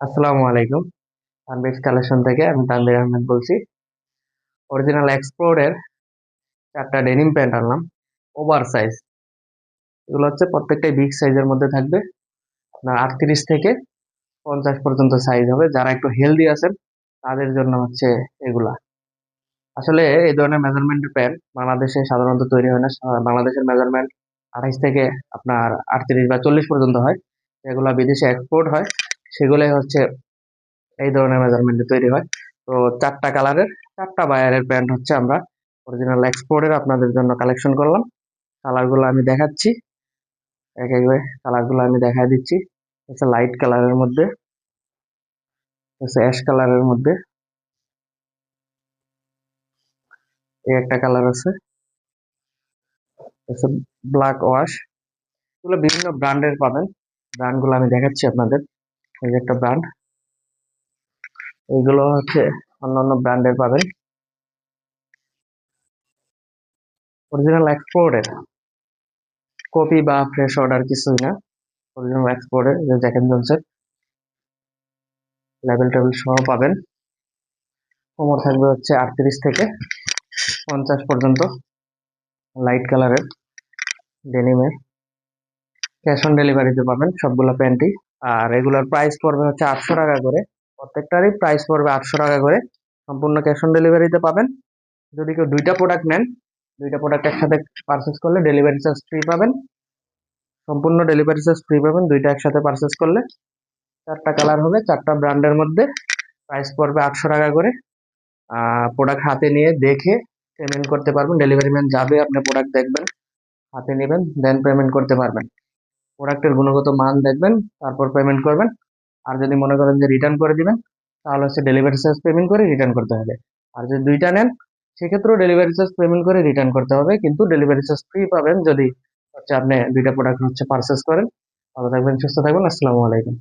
আসসালামু আলাইকুম। তানভীর কালেকশন থেকে আমি তানভীর আহমেদ বলছি। অরিজিনাল এক্সপ্লোরের 4টা ডেনিম প্যান্ট আনলাম, ওভার সাইজ। এগুলো হচ্ছে প্রত্যেকটাই বিগ সাইজের মধ্যে থাকবে। আপনার 38 থেকে 50 পর্যন্ত সাইজ হবে। যারা একটু হেলদি আছেন তাদের জন্য হচ্ছে এগুলা। আসলে এই ধরনের মেজারমেন্টের প্যান্ট বাংলাদেশে সাধারণত তৈরি হয় না। বাংলাদেশের মেজারমেন্ট 28 থেকে আপনার 38 বা 40 পর্যন্ত হয়। এগুলা বিদেশে এক্সপোর্ট হয়, সেগুলোই হচ্ছে এই ধরনের মেজারমেন্টে তৈরি হয়। তো 4টা কালারের 4টা বায়ারের প্যান্ট হচ্ছে আমরা অরিজিনাল এক্সপোর্টের আপনাদের জন্য কালেকশন করলাম। কালারগুলো আমি দেখাচ্ছি, এক এক কালারগুলো আমি দেখাই দিচ্ছি। হচ্ছে লাইট কালারের মধ্যে, হচ্ছে অ্যাশ কালারের মধ্যে, এই একটা কালার আছে, হচ্ছে ব্ল্যাক ওয়াশ। এগুলো বিভিন্ন ব্র্যান্ডের পাবেন। ব্র্যান্ডগুলো আমি দেখাচ্ছি আপনাদের। এই যে একটা ব্র্যান্ড, এইগুলো হচ্ছে অন্যান্য ব্র্যান্ডের পাবেন। অরিজিনাল এক্সপোর্টের কপি বা ফ্রেশ অর্ডার কিছুই না। অরিজিনাল এক্সপোর্টের যে জ্যাকেট জনসের লেবেল টেবিল সহ পাবেন। কোমর থাকবে হচ্ছে 38 থেকে 50 পর্যন্ত, লাইট কালারের ডেনিমের। ক্যাশ অন ডেলিভারিতে পাবেন সবগুলো প্যান্টই। আর এগুলোর প্রাইস পড়বে হচ্ছে 800 টাকা করে। প্রত্যেকটারই প্রাইস পড়বে 800 টাকা করে। সম্পূর্ণ ক্যাশ অন ডেলিভারিতে পাবেন। যদি কেউ দুইটা প্রোডাক্ট নেন, দুইটা প্রোডাক্ট একসাথে পারচেস করলে ডেলিভারি চার্জ ফ্রি পাবেন। সম্পূর্ণ ডেলিভারি চার্জ ফ্রি পাবেন দুইটা একসাথে পারচেস করলে। 4টা কালার হবে, 4টা ব্র্যান্ডের মধ্যে। প্রাইস পড়বে 800 টাকা করে। প্রোডাক্ট হাতে নিয়ে দেখে পেমেন্ট করতে পারবেন। ডেলিভারি ম্যান যাবে, আপনি প্রোডাক্ট দেখবেন, হাতে নেবেন, দেন পেমেন্ট করতে পারবেন। প্রোডাক্টের গুণগত মান দেখবেন, তারপর পেমেন্ট করবেন। আর যদি মনে করেন যে রিটার্ন করে দিবেন, তাহলে হচ্ছে ডেলিভারি চার্জ পেমেন্ট করে রিটার্ন করতে হবে। আর যদি দুইটা নেন, সেক্ষেত্রেও ডেলিভারি চার্জ পেমেন্ট করে রিটার্ন করতে হবে, কিন্তু ডেলিভারি চার্জ ফ্রি পাবেন যদি হচ্ছে আপনি দুইটা প্রোডাক্ট হচ্ছে পারচেস করেন। ভালো থাকবেন, সুস্থ থাকবেন। আসসালামু আলাইকুম।